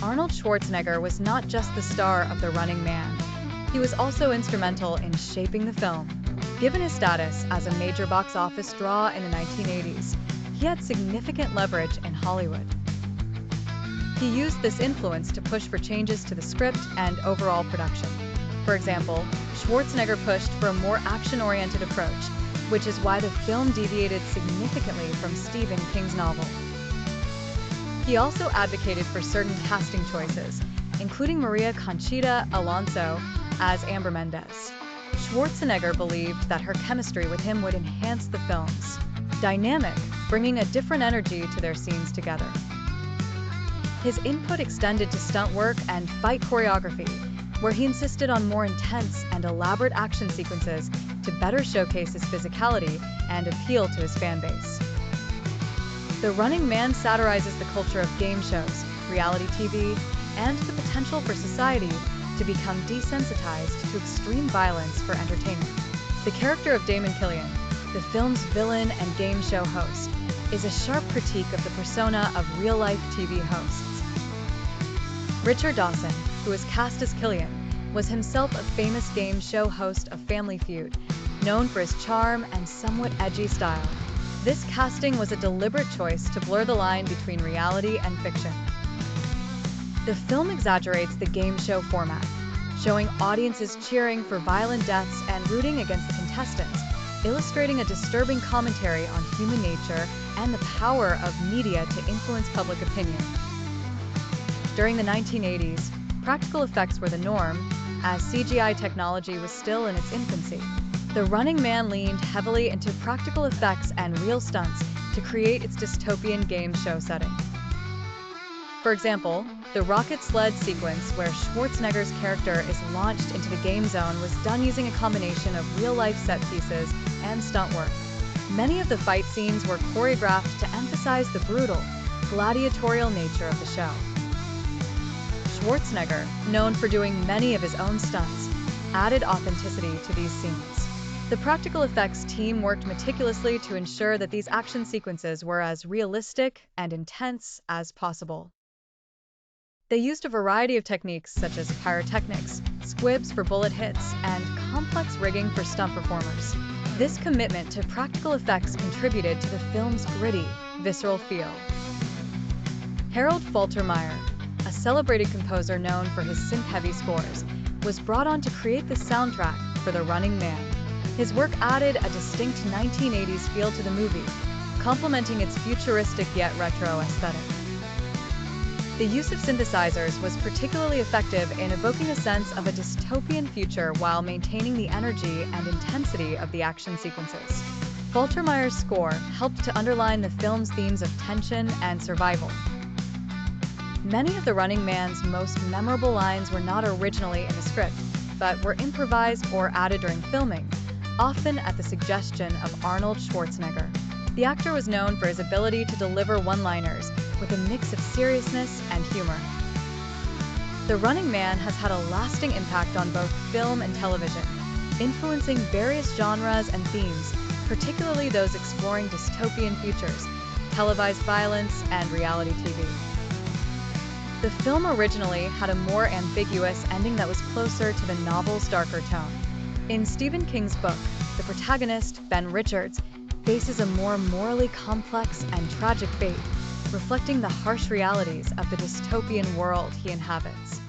Arnold Schwarzenegger was not just the star of The Running Man. He was also instrumental in shaping the film. Given his status as a major box office draw in the 1980s, he had significant leverage in Hollywood. He used this influence to push for changes to the script and overall production. For example, Schwarzenegger pushed for a more action-oriented approach, which is why the film deviated significantly from Stephen King's novel. He also advocated for certain casting choices, including Maria Conchita Alonso as Amber Mendez. Schwarzenegger believed that her chemistry with him would enhance the film's dynamic, bringing a different energy to their scenes together. His input extended to stunt work and fight choreography, where he insisted on more intense and elaborate action sequences to better showcase his physicality and appeal to his fan base. The Running Man satirizes the culture of game shows, reality TV, and the potential for society to become desensitized to extreme violence for entertainment. The character of Damon Killian, the film's villain and game show host, is a sharp critique of the persona of real-life TV hosts. Richard Dawson, who was cast as Killian, was himself a famous game show host of Family Feud, known for his charm and somewhat edgy style. This casting was a deliberate choice to blur the line between reality and fiction. The film exaggerates the game show format, showing audiences cheering for violent deaths and rooting against the contestants, illustrating a disturbing commentary on human nature and the power of media to influence public opinion. During the 1980s, practical effects were the norm, as CGI technology was still in its infancy. The Running Man leaned heavily into practical effects and real stunts to create its dystopian game show setting. For example, the rocket sled sequence where Schwarzenegger's character is launched into the game zone was done using a combination of real-life set pieces and stunt work. Many of the fight scenes were choreographed to emphasize the brutal, gladiatorial nature of the show. Schwarzenegger, known for doing many of his own stunts, added authenticity to these scenes. The practical effects team worked meticulously to ensure that these action sequences were as realistic and intense as possible. They used a variety of techniques such as pyrotechnics, squibs for bullet hits, and complex rigging for stunt performers. This commitment to practical effects contributed to the film's gritty, visceral feel. Harold Faltermeyer, a celebrated composer known for his synth-heavy scores, was brought on to create the soundtrack for The Running Man. His work added a distinct 1980s feel to the movie, complementing its futuristic yet retro aesthetic. The use of synthesizers was particularly effective in evoking a sense of a dystopian future while maintaining the energy and intensity of the action sequences. Faltermeyer's score helped to underline the film's themes of tension and survival. Many of The Running Man's most memorable lines were not originally in the script, but were improvised or added during filming, often at the suggestion of Arnold Schwarzenegger. The actor was known for his ability to deliver one-liners with a mix of seriousness and humor. The Running Man has had a lasting impact on both film and television, influencing various genres and themes, particularly those exploring dystopian futures, televised violence, and reality TV. The film originally had a more ambiguous ending that was closer to the novel's darker tone. In Stephen King's book, the protagonist, Ben Richards, faces a more morally complex and tragic fate, reflecting the harsh realities of the dystopian world he inhabits.